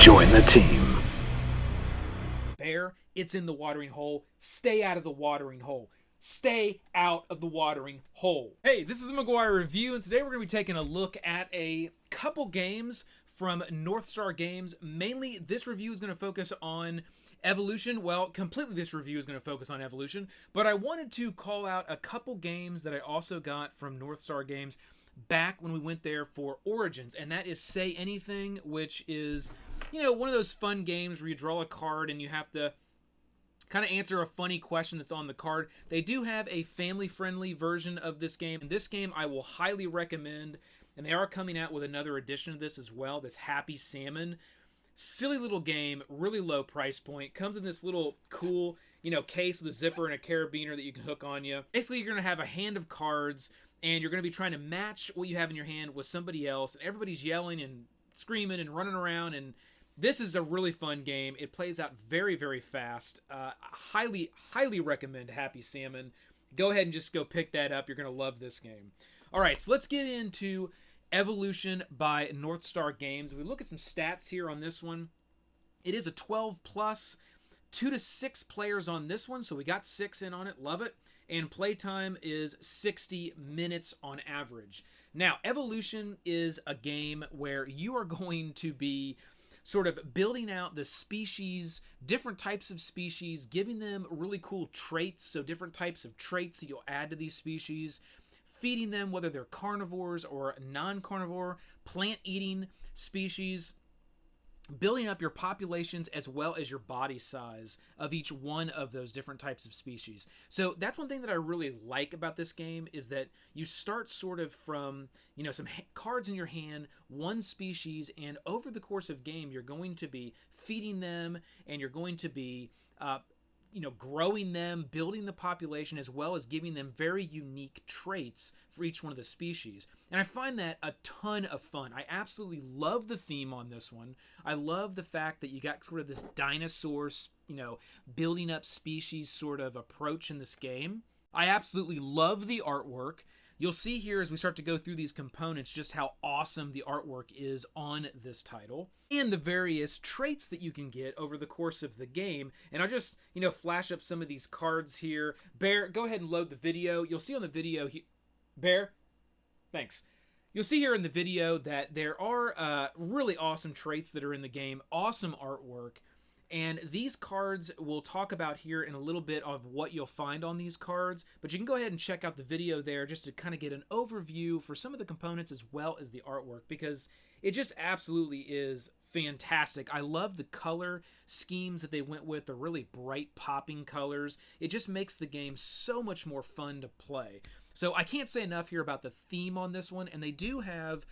Join the team. Bear, it's in the watering hole. Stay out of the watering hole. Stay out of the watering hole. Hey, this is the McGuire Review, and today we're going to be taking a look at a couple games from Northstar Games. Mainly, this review is going to focus on Evolution. Well, completely this review is going to focus on Evolution, but I wanted to call out a couple games that I also got from Northstar Games back when we went there for Origins, and that is Say Anything, which is, you know, one of those fun games where you draw a card and you have to kind of answer a funny question that's on the card. They do have a family-friendly version of this game, and this game I will highly recommend, and they are coming out with another edition of this as well, this Happy Salmon. Silly little game, really low price point, comes in this little cool, you know, case with a zipper and a carabiner that you can hook on you. Basically, you're going to have a hand of cards, and you're going to be trying to match what you have in your hand with somebody else, and everybody's yelling and screaming and running around, and this is a really fun game. It plays out very, very fast. Highly recommend Happy Salmon. Go ahead and just go pick that up. You're going to love this game. All right, so let's get into Evolution by Northstar Games. If we look at some stats here on this one, it is a 12 plus, 2 to 6 players on this one, so we got 6 in on it. Love it. And playtime is 60 minutes on average. Now, Evolution is a game where you are going to be sort of building out the species, different types of species, giving them really cool traits, so different types of traits that you'll add to these species, feeding them, whether they're carnivores or non-carnivore, plant-eating species, building up your populations as well as your body size of each one of those different types of species. So that's one thing that I really like about this game, is that you start sort of from, you know, some cards in your hand, one species, and over the course of game you're going to be feeding them, and you're going to be you know, growing them, building the population, as well as giving them very unique traits for each one of the species. And I find that a ton of fun. I absolutely love the theme on this one. I love the fact that you got sort of this dinosaurs, you know, building up species sort of approach in this game. I absolutely love the artwork. You'll see here as we start to go through these components just how awesome the artwork is on this title, and the various traits that you can get over the course of the game. And I'll just, you know, flash up some of these cards here. Bear, go ahead and load the video. You'll see on the video here, Bear, thanks. You'll see here in the video that there are really awesome traits that are in the game, awesome artwork. And these cards we'll talk about here in a little bit of what you'll find on these cards, but you can go ahead and check out the video there just to kind of get an overview for some of the components as well as the artwork, because it just absolutely is fantastic. I love the color schemes that they went with, the really bright popping colors. It just makes the game so much more fun to play. So I can't say enough here about the theme on this one, and they do have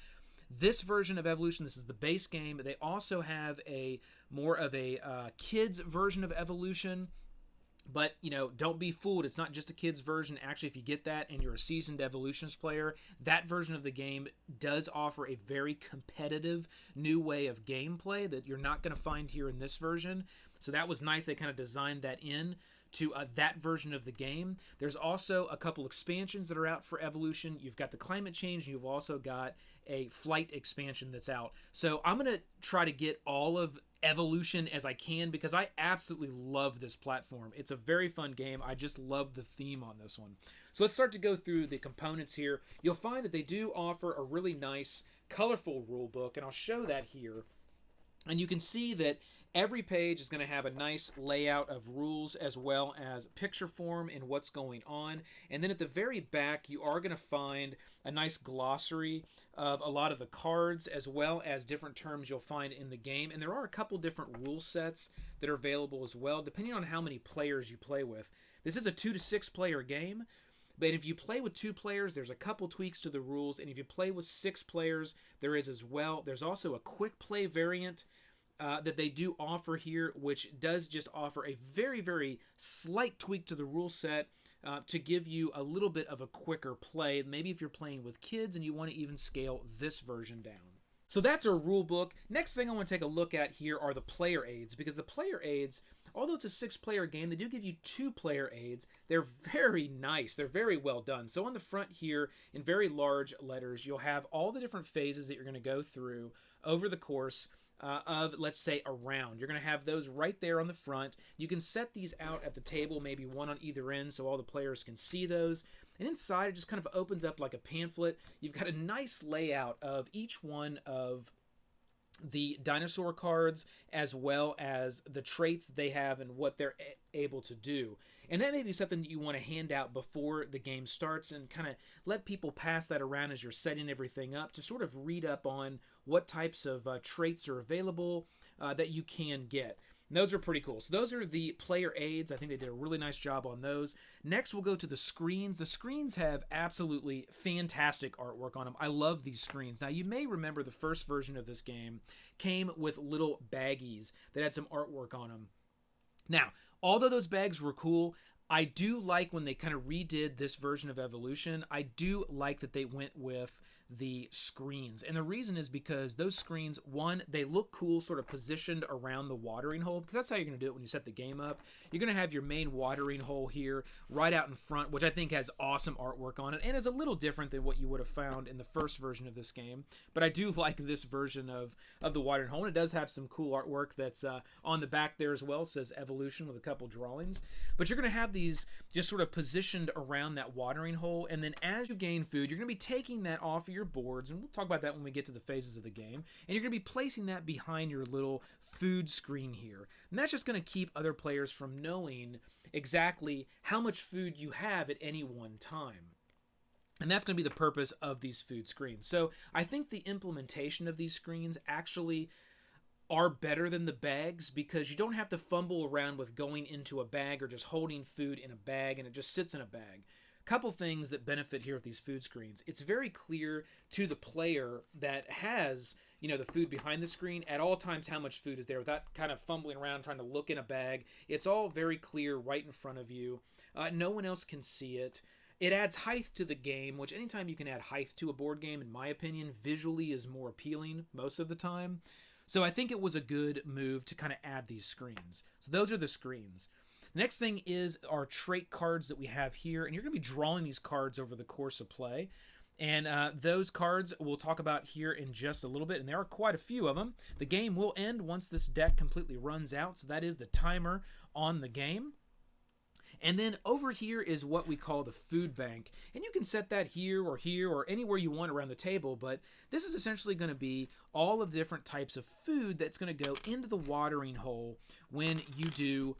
this version of Evolution. This is the base game. They also have a more of a kids version of Evolution, but, you know, don't be fooled. It's not just a kids version. Actually, if you get that and you're a seasoned Evolutions player, that version of the game does offer a very competitive new way of gameplay that you're not going to find here in this version. So that was nice. They kind of designed that in to that version of the game. There's also a couple expansions that are out for Evolution. You've got the climate change, and you've also got a flight expansion that's out. So I'm going to try to get all of Evolution as I can, because I absolutely love this platform. It's a very fun game. I just love the theme on this one. So let's start to go through the components here. You'll find that they do offer a really nice, colorful rule book, and I'll show that here. And you can see that every page is going to have a nice layout of rules as well as picture form and what's going on. And then at the very back, you are going to find a nice glossary of a lot of the cards as well as different terms you'll find in the game. And there are a couple different rule sets that are available as well, depending on how many players you play with. This is a 2 to 6 player game, but if you play with 2 players, there's a couple tweaks to the rules. And if you play with 6 players, there is as well. There's also a quick play variant that they do offer here, which does just offer a very, very slight tweak to the rule set to give you a little bit of a quicker play. Maybe if you're playing with kids and you want to even scale this version down. So that's our rule book. Next thing I want to take a look at here are the player aids, because the player aids, although it's a 6-player game, they do give you 2 player aids. They're very nice. They're very well done. So on the front here, in very large letters, you'll have all the different phases that you're going to go through over the course of, let's say, a round. You're going to have those right there on the front. You can set these out at the table, maybe one on either end, so all the players can see those. And inside, it just kind of opens up like a pamphlet. You've got a nice layout of each one of the dinosaur cards, as well as the traits they have and what they're able to do. And that may be something that you want to hand out before the game starts and kind of let people pass that around as you're setting everything up to sort of read up on what types of traits are available that you can get. And those are pretty cool. So those are the player aids. I think they did a really nice job on those. Next, we'll go to the screens. The screens have absolutely fantastic artwork on them. I love these screens. Now, you may remember the first version of this game came with little baggies that had some artwork on them. Now, although those bags were cool, I do like when they kind of redid this version of Evolution. I do like that they went with the screens. And the reason is because those screens, one, they look cool sort of positioned around the watering hole, because that's how you're going to do it when you set the game up. You're going to have your main watering hole here right out in front, which I think has awesome artwork on it and is a little different than what you would have found in the first version of this game. But I do like this version of the watering hole, and it does have some cool artwork that's on the back there as well. It says Evolution with a couple drawings. But you're going to have these just sort of positioned around that watering hole, and then as you gain food, you're going to be taking that off of your boards, and we'll talk about that when we get to the phases of the game, and you're going to be placing that behind your little food screen here. And that's just going to keep other players from knowing exactly how much food you have at any one time. And that's going to be the purpose of these food screens. So I think the implementation of these screens actually are better than the bags, because you don't have to fumble around with going into a bag or just holding food in a bag and it just sits in a bag. Couple things that benefit here with these food screens. It's very clear to the player that has, the food behind the screen at all times how much food is there without kind of fumbling around trying to look in a bag. It's all very clear right in front of you. No one else can see it. It adds height to the game, which anytime you can add height to a board game, in my opinion, visually is more appealing most of the time. So I think it was a good move to kind of add these screens. So those are the screens. Next thing is our trait cards that we have here, and you're going to be drawing these cards over the course of play. And those cards we'll talk about here in just a little bit, and there are quite a few of them. The game will end once this deck completely runs out, so that is the timer on the game. And then over here is what we call the food bank. And you can set that here or anywhere you want around the table, but this is essentially going to be all of the different types of food that's going to go into the watering hole when you do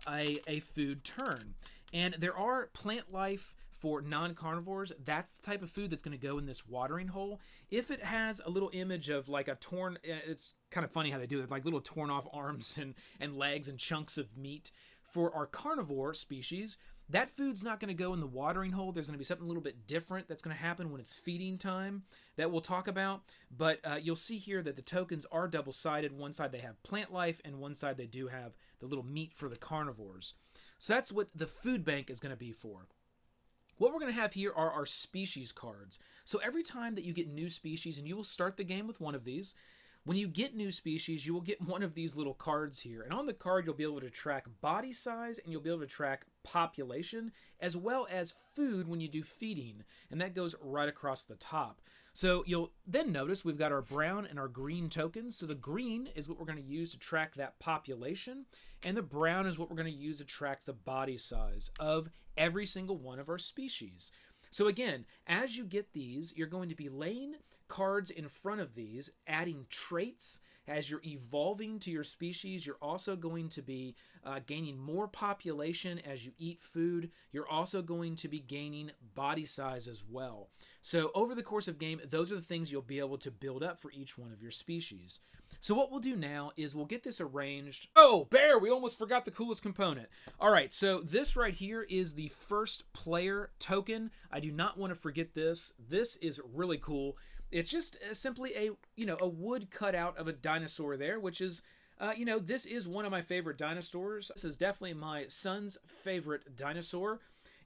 a food turn. And there are plant life for non-carnivores. That's the type of food that's going to go in this watering hole. If it has a little image of like a torn, it's kind of funny how they do it, like little torn off arms and legs and chunks of meat. For our carnivore species, that food's not going to go in the watering hole. There's going to be something a little bit different that's going to happen when it's feeding time that we'll talk about. But you'll see here that the tokens are double-sided. One side they have plant life, and one side they do have the little meat for the carnivores. So that's what the food bank is going to be for. What we're going to have here are our species cards. So every time that you get new species, and you will start the game with one of these, when you get new species, you will get one of these little cards here. And on the card, you'll be able to track body size, and you'll be able to track population, as well as food when you do feeding. And that goes right across the top. So you'll then notice we've got our brown and our green tokens. So the green is what we're going to use to track that population, and the brown is what we're going to use to track the body size of every single one of our species. So again, as you get these, you're going to be laying cards in front of these, adding traits. As you're evolving to your species, you're also going to be gaining more population as you eat food. You're also going to be gaining body size as well. So over the course of game, those are the things you'll be able to build up for each one of your species. So what we'll do now is we'll get this arranged. Oh, Bear, we almost forgot the coolest component. All right, so this right here is the first player token. I do not want to forget this. This is really cool. It's just simply a wood cutout of a dinosaur there, which is, this is one of my favorite dinosaurs. This is definitely my son's favorite dinosaur.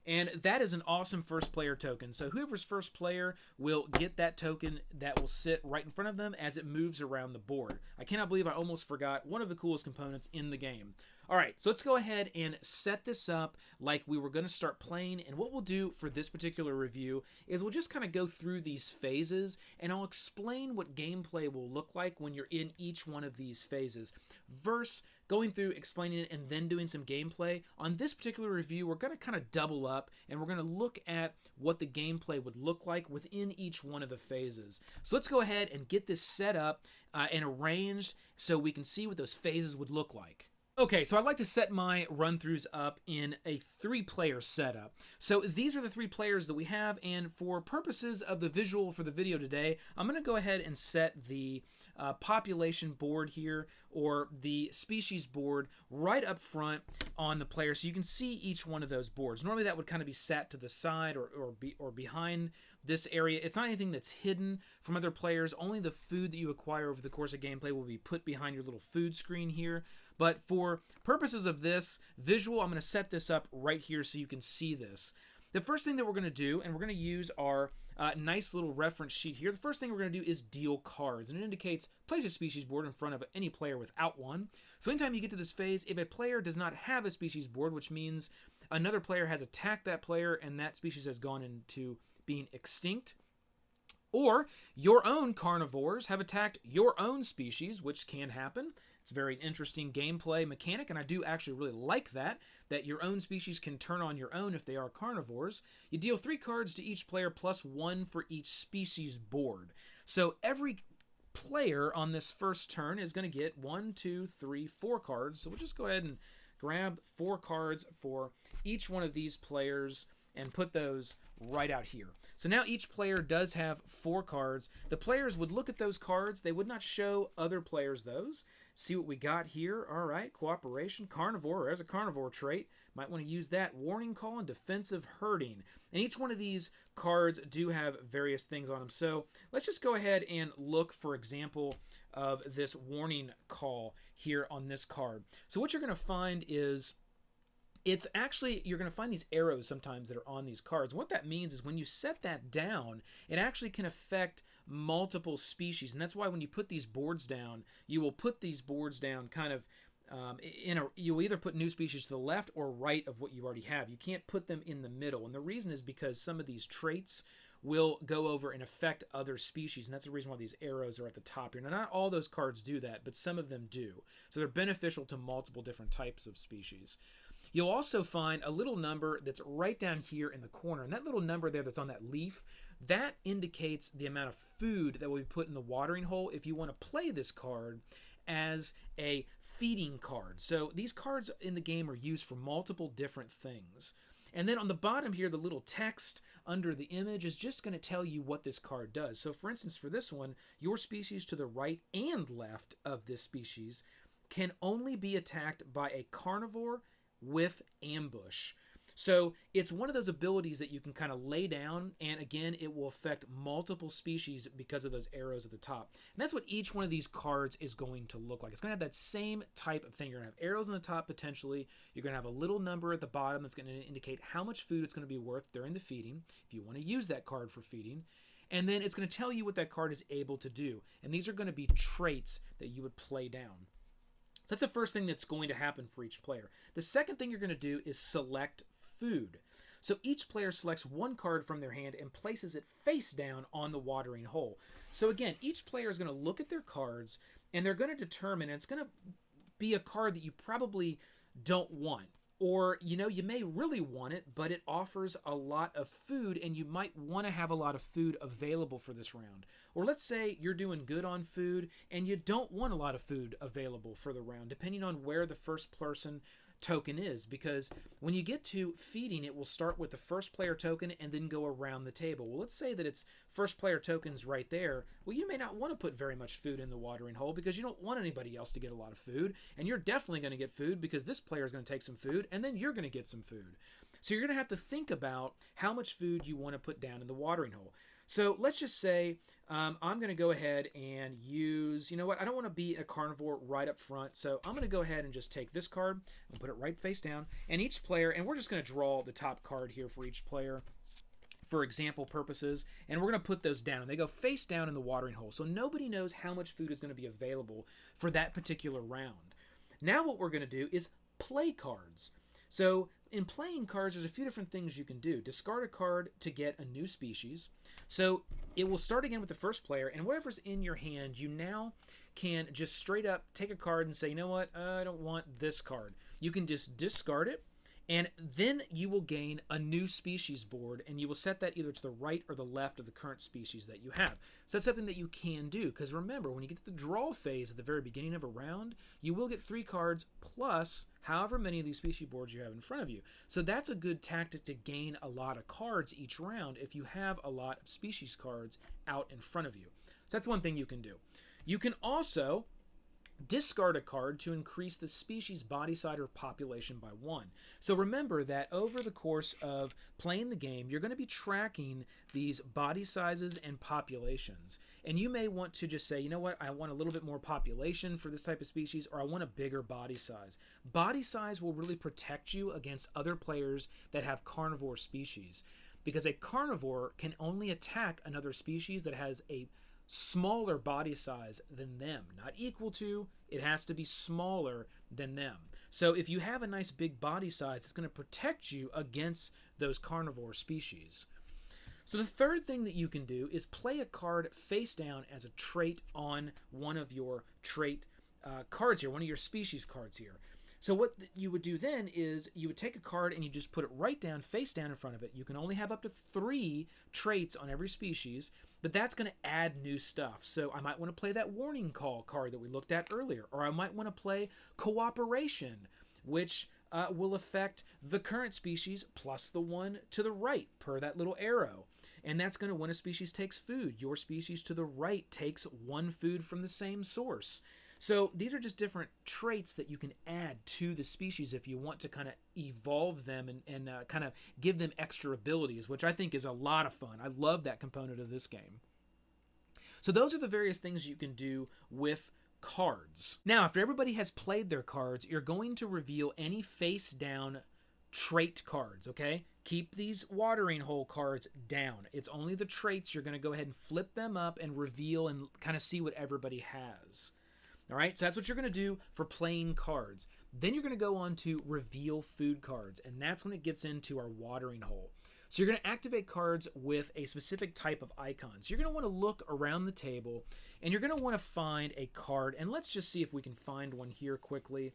And that is an awesome first player token. So whoever's first player will get that token that will sit right in front of them as it moves around the board. I cannot believe I almost forgot one of the coolest components in the game. All right, so let's go ahead and set this up like we were going to start playing. And what we'll do for this particular review is we'll just kind of go through these phases, and I'll explain what gameplay will look like when you're in each one of these phases, versus going through, explaining it, and then doing some gameplay. On this particular review, we're going to kind of double up, and we're going to look at what the gameplay would look like within each one of the phases. So let's go ahead and get this set up and arranged so we can see what those phases would look like. Okay, so I'd like to set my run-throughs up in a 3-player setup. So these are the 3 players that we have, and for purposes of the visual for the video today, I'm going to go ahead and set the population board here, or the species board, right up front on the player, so you can see each one of those boards. Normally that would kind of be sat to the side or behind this area. It's not anything that's hidden from other players. Only the food that you acquire over the course of gameplay will be put behind your little food screen here. But for purposes of this visual, I'm going to set this up right here so you can see this. The first thing that we're going to do, and we're going to use our nice little reference sheet here. The first thing we're going to do is deal cards, and it indicates place a species board in front of any player without one. So anytime you get to this phase, if a player does not have a species board, which means another player has attacked that player and that species has gone into being extinct, or your own carnivores have attacked your own species, which can happen. It's a very interesting gameplay mechanic, and I do actually really like that your own species can turn on your own if they are carnivores. You deal 3 cards to each player plus 1 for each species board. So every player on this first turn is going to get 1, 2, 3, 4 cards. So we'll just go ahead and grab 4 cards for each one of these players and put those right out here. So now each player does have 4 cards. The players would look at those cards. They would not show other players those. See what we got here. All right, cooperation, carnivore. There's a carnivore trait. Might want to use that. Warning call and defensive herding. And each one of these cards do have various things on them. So let's just go ahead and look, for example, of this warning call here on this card. So what you're going to find is it's actually, you're going to find these arrows sometimes that are on these cards. And what that means is when you set that down, it actually can affect multiple species. And that's why when you put these boards down, you will put these boards down kind of you'll either put new species to the left or right of what you already have. You can't put them in the middle. And the reason is because some of these traits will go over and affect other species, and that's the reason why these arrows are at the top here. Now, not all those cards do that, but some of them do. So they're beneficial to multiple different types of species. You'll also find a little number that's right down here in the corner, and that little number there that's on that leaf, that indicates the amount of food that will be put in the watering hole if you want to play this card as a feeding card. So these cards in the game are used for multiple different things. And then on the bottom here, the little text under the image is just going to tell you what this card does. So for instance, for this one, your species to the right and left of this species can only be attacked by a carnivore with ambush. So it's one of those abilities that you can kind of lay down, and again, it will affect multiple species because of those arrows at the top. And that's what each one of these cards is going to look like. It's going to have that same type of thing. You're going to have arrows on the top potentially. You're going to have a little number at the bottom that's going to indicate how much food it's going to be worth during the feeding, if you want to use that card for feeding. And then it's going to tell you what that card is able to do. And these are going to be traits that you would play down. That's the first thing that's going to happen for each player. The second thing you're going to do is select food. So each player selects one card from their hand and places it face down on the watering hole. So again, each player is going to look at their cards and they're going to determine, and it's going to be a card that you probably don't want. Or, you know, you may really want it, but it offers a lot of food and you might want to have a lot of food available for this round. Or let's say you're doing good on food and you don't want a lot of food available for the round, depending on where the first person token is, because when you get to feeding, it will start with the first player token and then go around the table. Well, let's say that it's first player tokens right there. Well, you may not want to put very much food in the watering hole because you don't want anybody else to get a lot of food, and you're definitely going to get food because this player is going to take some food and then you're going to get some food. So you're going to have to think about how much food you want to put down in the watering hole. So let's just say I'm going to go ahead and use, you know what, I don't want to be a carnivore right up front, so I'm going to go ahead and just take this card and put it right face down. And each player, and we're just going to draw the top card here for each player for example purposes, and we're going to put those down, and they go face down in the watering hole, so nobody knows how much food is going to be available for that particular round. Now what we're going to do is play cards. So in playing cards, there's a few different things you can do. Discard a card to get a new species. So it will start again with the first player, and whatever's in your hand, you now can just straight up take a card and say, you know what, I don't want this card. You can just discard it, and then you will gain a new species board, and you will set that either to the right or the left of the current species that you have. So that's something that you can do, because remember, when you get to the draw phase at the very beginning of a round, you will get 3 cards plus however many of these species boards you have in front of you. So that's a good tactic to gain a lot of cards each round if you have a lot of species cards out in front of you. So that's one thing you can do. You can also discard a card to increase the species body size or population by 1. So remember that over the course of playing the game, you're going to be tracking these body sizes and populations. And you may want to just say, you know what, I want a little bit more population for this type of species, or I want a bigger body size. Body size will really protect you against other players that have carnivore species, because a carnivore can only attack another species that has a smaller body size than them. Not equal to, it has to be smaller than them. So if you have a nice big body size, it's going to protect you against those carnivore species. So the third thing that you can do is play a card face down as a trait on one of your trait cards here, one of your species cards here. So what you would do then is you would take a card and you just put it right down, face down in front of it. You can only have up to 3 traits on every species, but that's going to add new stuff. So I might want to play that warning call card that we looked at earlier, or I might want to play cooperation, which will affect the current species plus the one to the right per that little arrow. And that's going to, when a species takes food, your species to the right takes 1 food from the same source. So these are just different traits that you can add to the species if you want to kind of evolve them and kind of give them extra abilities, which I think is a lot of fun. I love that component of this game. So those are the various things you can do with cards. Now, after everybody has played their cards, you're going to reveal any face down trait cards, okay? Keep these watering hole cards down. It's only the traits. You're going to go ahead and flip them up and reveal and kind of see what everybody has. All right, so that's what you're going to do for playing cards. Then you're going to go on to reveal food cards, and that's when it gets into our watering hole. So you're going to activate cards with a specific type of icons. You're going to want to look around the table, and you're going to want to find a card, and let's just see if we can find one here quickly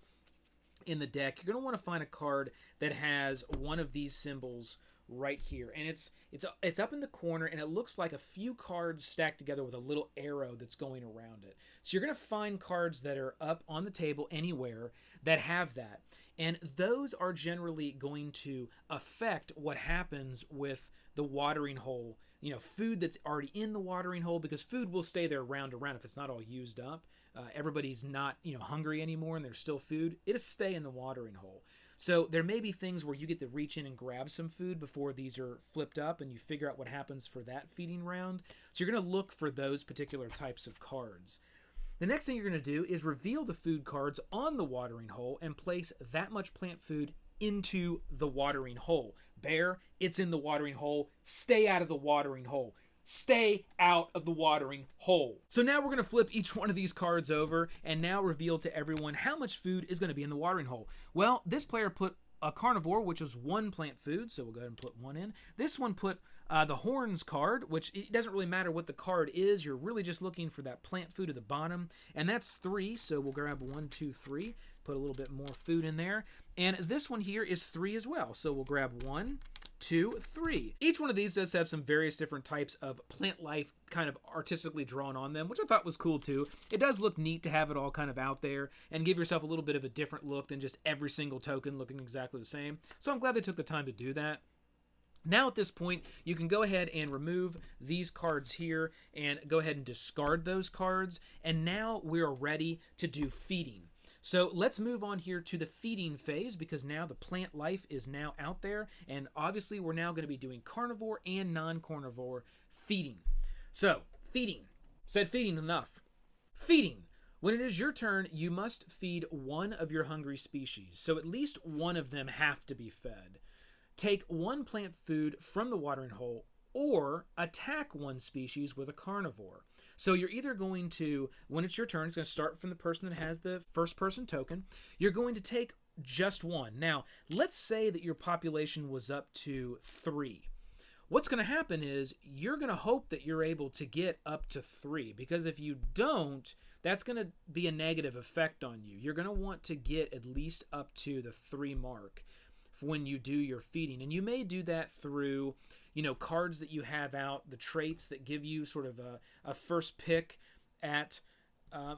in the deck. You're going to want to find a card that has one of these symbols right here, and it's up in the corner, and it looks like a few cards stacked together with a little arrow that's going around it. So you're going to find cards that are up on the table anywhere that have that, and those are generally going to affect what happens with the watering hole. You know, food that's already in the watering hole, because food will stay there round to round if it's not all used up. Everybody's not, hungry anymore, and there's still food. It'll stay in the watering hole. So there may be things where you get to reach in and grab some food before these are flipped up, and you figure out what happens for that feeding round. So you're going to look for those particular types of cards. The next thing you're going to do is reveal the food cards on the watering hole and place that much plant food into the watering hole. Bear, it's in the watering hole. Stay out of the watering hole. Stay out of the watering hole. So now we're going to flip each one of these cards over and now reveal to everyone how much food is going to be in the watering hole. Well, this player put a carnivore, which was 1 plant food, so we'll go ahead and put 1 in. This one put the horns card, which it doesn't really matter what the card is. You're really just looking for that plant food at the bottom, and that's 3, so we'll grab 1, 2, 3, put a little bit more food in there. And this one here is 3 as well, so we'll grab 1, 2, 3. Each one of these does have some various different types of plant life kind of artistically drawn on them, which I thought was cool too. It does look neat to have it all kind of out there and give yourself a little bit of a different look than just every single token looking exactly the same. So I'm glad they took the time to do that. Now at this point, you can go ahead and remove these cards here and go ahead and discard those cards. And now we're ready to do feeding. So let's move on here to the feeding phase, because now the plant life is now out there, and obviously we're now going to be doing carnivore and non-carnivore feeding. So, feeding. Said feeding enough. Feeding. When it is your turn, you must feed one of your hungry species, so at least one of them have to be fed. Take 1 plant food from the watering hole, or attack 1 species with a carnivore. So you're either going to, when it's your turn, it's going to start from the person that has the first person token. You're going to take just one. Now, let's say that your population was up to 3. What's going to happen is you're going to hope that you're able to get up to 3, because if you don't, that's going to be a negative effect on you. You're going to want to get at least up to the 3 mark when you do your feeding. And you may do that through, cards that you have out, the traits that give you sort of a first pick at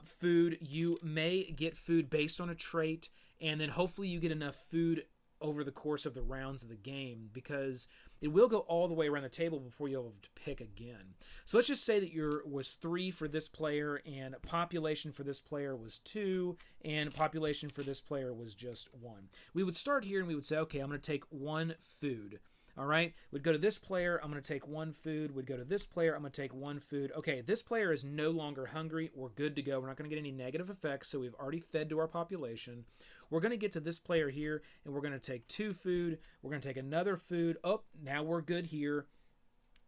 food. You may get food based on a trait, and then hopefully you get enough food over the course of the rounds of the game, because it will go all the way around the table before you'll have to pick again. So let's just say that your was 3 for this player, and population for this player was 2, and population for this player was just 1. We would start here and we would say, okay, I'm going to take 1 food. All right, we'd go to this player, I'm going to take 1 food. We'd go to this player, I'm going to take 1 food. Okay, this player is no longer hungry. We're good to go. We're not going to get any negative effects, so we've already fed to our population. We're going to get to this player here, and we're going to take 2 food. We're going to take another food. Oh, now we're good here.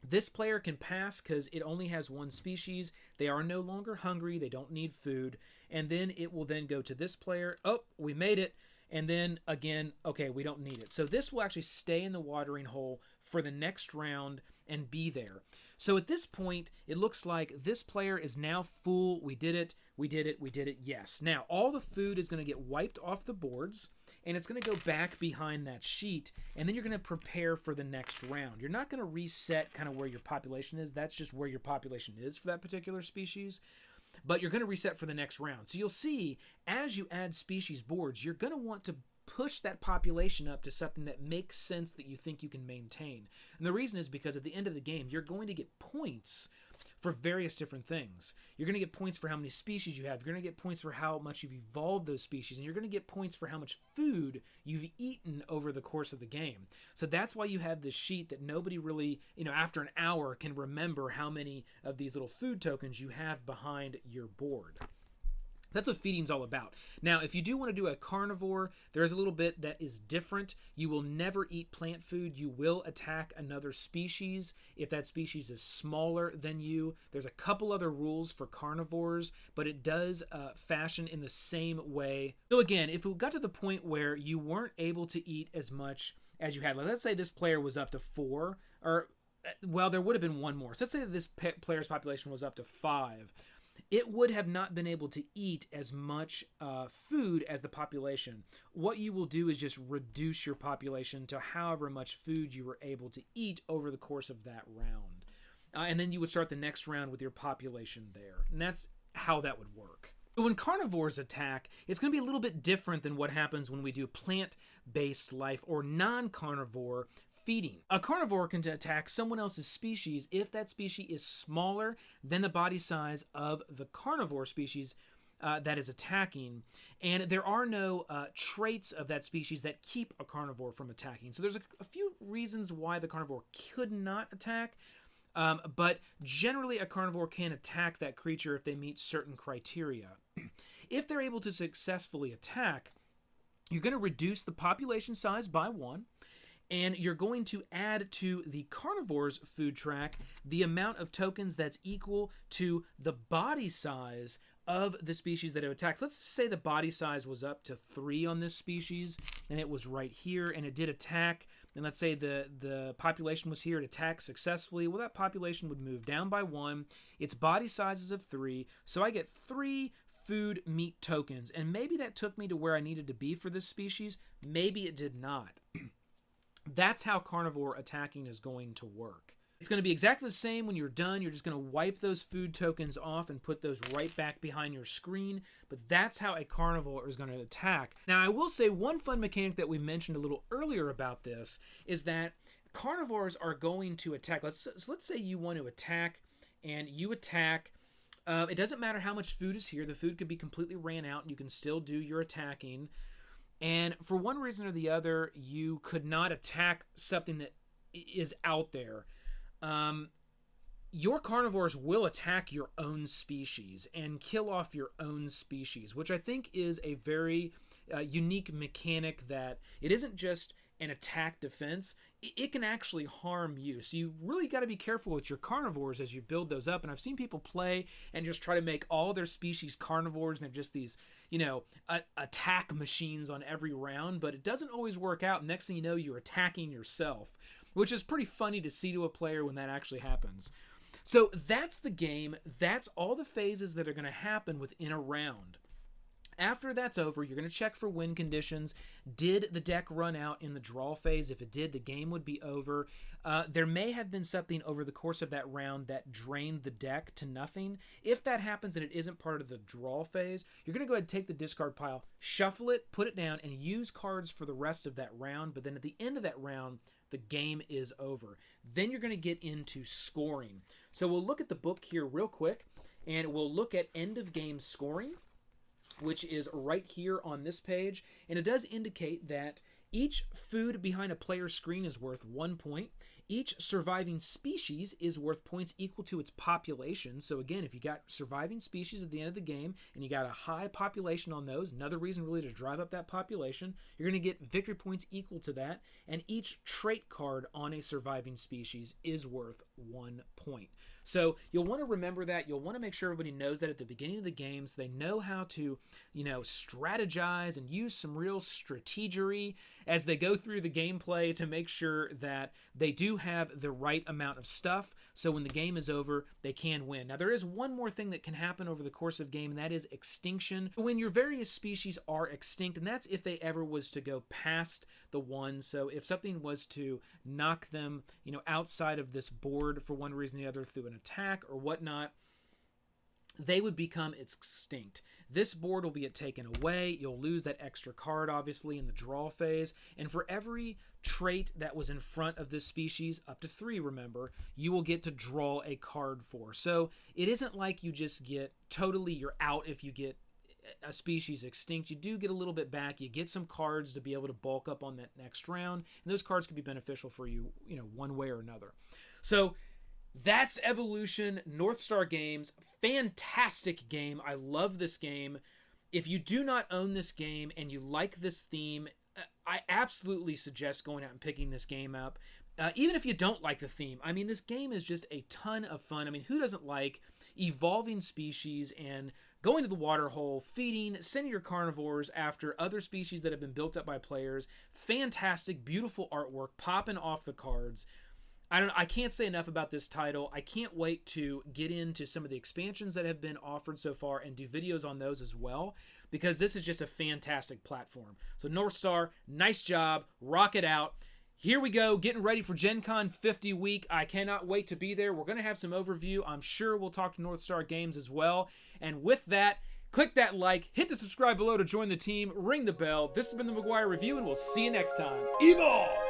This player can pass because it only has 1 species. They are no longer hungry. They don't need food. And then it will then go to this player. Oh, we made it. And then again, okay, we don't need it. So this will actually stay in the watering hole for the next round and be there. So at this point, it looks like this player is now full. We did it. We did it. We did it. Yes. Now, all the food is going to get wiped off the boards, and it's going to go back behind that sheet, and then you're going to prepare for the next round. You're not going to reset kind of where your population is. That's just where your population is for that particular species. But you're going to reset for the next round. So you'll see, as you add species boards, you're going to want to push that population up to something that makes sense that you think you can maintain. And the reason is because at the end of the game, you're going to get points for various different things. You're going to get points for how many species you have. You're going to get points for how much you've evolved those species. And you're going to get points for how much food you've eaten over the course of the game. So that's why you have this sheet that nobody really, after an hour can remember how many of these little food tokens you have behind your board. That's what feeding's all about. Now, if you do want to do a carnivore, there is a little bit that is different. You will never eat plant food. You will attack another species if that species is smaller than you. There's a couple other rules for carnivores, but it does fashion in the same way. So again, if it got to the point where you weren't able to eat as much as you had, let's say this player was up to 4, or, well, there would have been 1 more. So let's say that this player's population was up to 5. It would have not been able to eat as much food as the population. What you will do is just reduce your population to however much food you were able to eat over the course of that round. And then you would start the next round with your population there. And that's how that would work. But when carnivores attack, it's going to be a little bit different than what happens when we do plant-based life or non-carnivore feeding. A carnivore can attack someone else's species if that species is smaller than the body size of the carnivore species that is attacking, and there are no traits of that species that keep a carnivore from attacking. So there's a few reasons why the carnivore could not attack, but generally a carnivore can attack that creature if they meet certain criteria. If they're able to successfully attack, you're going to reduce the population size by 1, and you're going to add to the carnivore's food track the amount of tokens that's equal to the body size of the species that it attacks. Let's say the body size was up to 3 on this species, and it was right here, and it did attack. And let's say the population was here, it attacked successfully. Well, that population would move down by 1. Its body size is of 3, so I get 3 food meat tokens. And maybe that took me to where I needed to be for this species. Maybe it did not. That's how carnivore attacking is going to work. It's going to be exactly the same when you're done. You're just going to wipe those food tokens off and put those right back behind your screen. But that's how a carnivore is going to attack. Now, I will say one fun mechanic that we mentioned a little earlier about this is that carnivores are going to attack. Let's say you want to attack, and you attack. It doesn't matter how much food is here. The food could be completely ran out, and you can still do your attacking. And for one reason or the other, you could not attack something that is out there. Your carnivores will attack your own species and kill off your own species, which I think is a very unique mechanic that it isn't just and attack defense, it can actually harm you. So you really got to be careful with your carnivores as you build those up. And I've seen people play and just try to make all their species carnivores, and they're just these, attack machines on every round, but it doesn't always work out. Next thing you know, you're attacking yourself, which is pretty funny to see to a player when that actually happens. So that's the game. That's all the phases that are going to happen within a round. After that's over, you're going to check for win conditions. Did the deck run out in the draw phase? If it did, the game would be over. There may have been something over the course of that round that drained the deck to nothing. If that happens and it isn't part of the draw phase, you're going to go ahead and take the discard pile, shuffle it, put it down, and use cards for the rest of that round. But then at the end of that round, the game is over. Then you're going to get into scoring. So we'll look at the book here real quick, and we'll look at end of game scoring, which is right here on this page. And it does indicate that each food behind a player's screen is worth 1 point. Each surviving species is worth points equal to its population. So again, if you got surviving species at the end of the game and you got a high population on those, another reason really to drive up that population, you're going to get victory points equal to that. And each trait card on a surviving species is worth 1 point. So you'll want to remember that. You'll want to make sure everybody knows that at the beginning of the games. They know how to, strategize and use some real strategery as they go through the gameplay to make sure that they do have the right amount of stuff, so when the game is over, they can win. Now, there is one more thing that can happen over the course of game, and that is extinction. When your various species are extinct, and that's if they ever was to go past the one. So if something was to knock them, outside of this board for one reason or the other through an attack or whatnot, they would become extinct. This board will be taken away. You'll lose that extra card, obviously, in the draw phase. And for every trait that was in front of this species, up to 3, remember, you will get to draw a card for. So it isn't like you just get you're out if you get a species extinct. You do get a little bit back. You get some cards to be able to bulk up on that next round. And those cards can be beneficial for you, one way or another. So that's Evolution, Northstar Games. Fantastic game. I love this game. If you do not own this game and you like this theme, I absolutely suggest going out and picking this game up. Even if you don't like the theme, this game is just a ton of fun. Who doesn't like evolving species and going to the water hole, feeding, sending your carnivores after other species that have been built up by players? Fantastic, beautiful artwork, popping off the cards. I can't say enough about this title. I can't wait to get into some of the expansions that have been offered so far and do videos on those as well, because this is just a fantastic platform. So Northstar, nice job. Rock it out. Here we go, getting ready for Gen Con 50 week. I cannot wait to be there. We're going to have some overview. I'm sure we'll talk to Northstar Games as well. And with that, click that like, hit the subscribe below to join the team, ring the bell. This has been the McGuire Review, and we'll see you next time. Evolve!